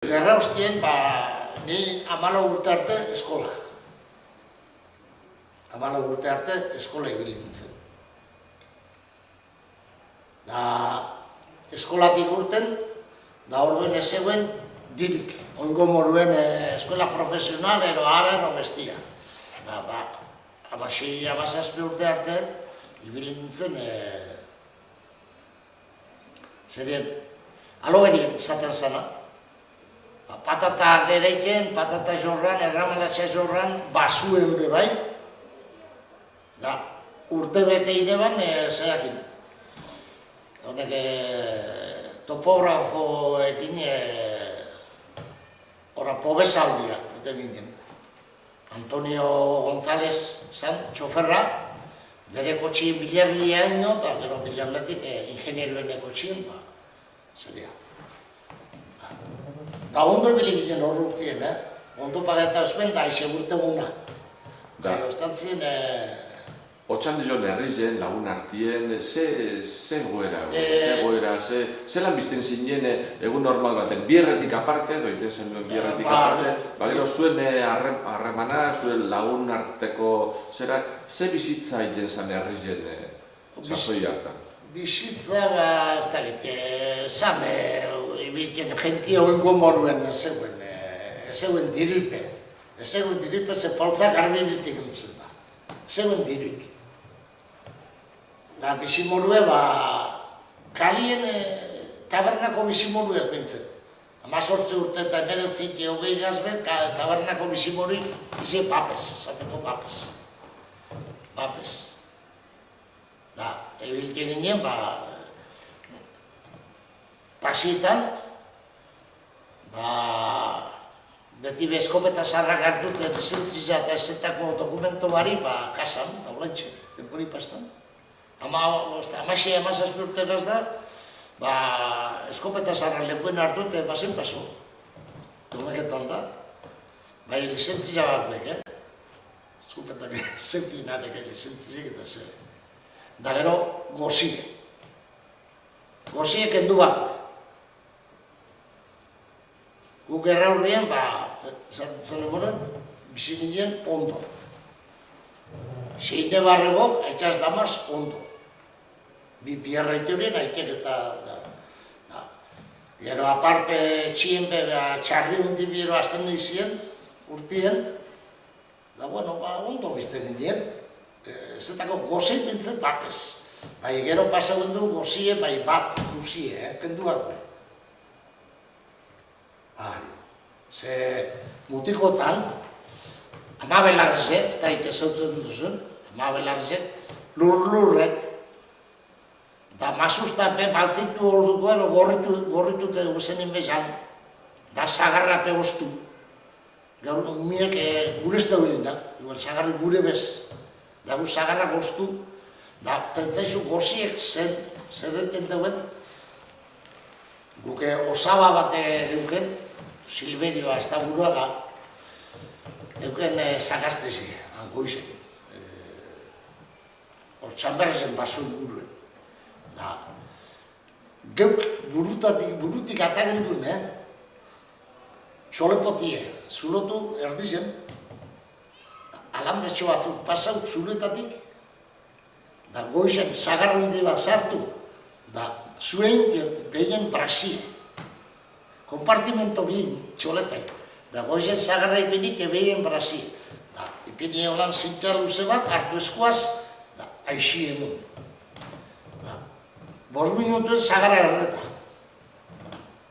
Gerra ostien, ni 14 urte arte eskola. 14 urte arte eskola ibili nintzen. Da, eskolatik urten, da orduen ez zegoen dirik. Ongo moruen eskola profesional, ero ara, ero bestia. Da, 16-17 urte arte, ibili nintzen, zerien, alogerien izaten zana. Patata gereiken, patata jorran, erramalatxa jorran, basuen bebai. Da, urte bete ineban, zerakin. Honek, topografoekin, pobezaldia, duten ginen. Antonio González zan, txoferra, bere kotxien bilarlia ino, eta gero bilarletik ingenieruen kotxien, zeria. Eta ondo bilik egin horre urtien, ondo pageta ezben da, aize urte guna. Ostantzien... Otxan dizo lerrizen, lagun artien, ze goera, ze lan bizten zinen egun normal baten, bierretik aparte, doiten zen duen bierretik aparte, bagero zuen harremana, zuen lagun arteko zera, ze bizitza egin zen herrizen sasoi hartan? Bizitza, ez da gite, zan, ibilken jentia oingo moruen ez zegoen dirupe. Ez zegoen dirupe, ze poltzak garbi biltik enduzen da. Ez zegoen diruik. Da, bizimorue, kalien tabernako bizimoru ez bintzen. 18 urte eta 19 gazbe, tabernako bizimoruik izi papez, zateko papez. Papez. Da, ebilke ginen, pasietan, beti eskopeta zarrak hartut, lizentzia eta ezetako dokumento bari, kasan, daulantxe, denpori pastan. 16-17 urte gazda, eskopeta zarrak lepuen hartut, bazen paso. Domeketan da. Bai, lizentzia bakbek, eskopetak zekinarek lizentziek eta zer. Da gero, gozie. Gozie kendu bakbe. Guk erra hurrien, zaten emoren, bizi ginen ondo. Seine barrebok, aitaz damaz, ondo. Bi pierra iteurien, aitek eta... Gero, aparte, txien txarri hundi biro azten nizien, urtien, da, bueno, ondo bizten ginen. Zetako gozei pintzen papez. Bai, gero pasauen du gozie, bai bat guzie, kenduak be. Ze mutikotan, amabelarze, ez da ite zauten duzun, amabelarze, lur-lurrek, da mazuztape baltzitu orduko ero gorritute guzenin bezan, da zagarrape oztu. Gaur, miek gurezta horien da, igual zagarri gure bez, da gu zagarrak oztu, da pentsaizu goziek zerreten duen, guke osaba bate euken, Silberioa, ez da buruaga, euken zagaztezi, angoizen. Hortzan berzen basun buruen. Da, geuk burutik atagen duen, txolepotie, zulotu erdizen, alambretxo batzuk pasau zuletatik, da goizen zagarrundi bat sartu, da zuen gehien brasie. Kompartimento bien txoletai, da goizen zagarra ipenik ebehien brasie. Da, ipeni holan zintia luze bat, hartu eskuaz, da, aixi emun. Da, 5 minutuen zagarra erreta.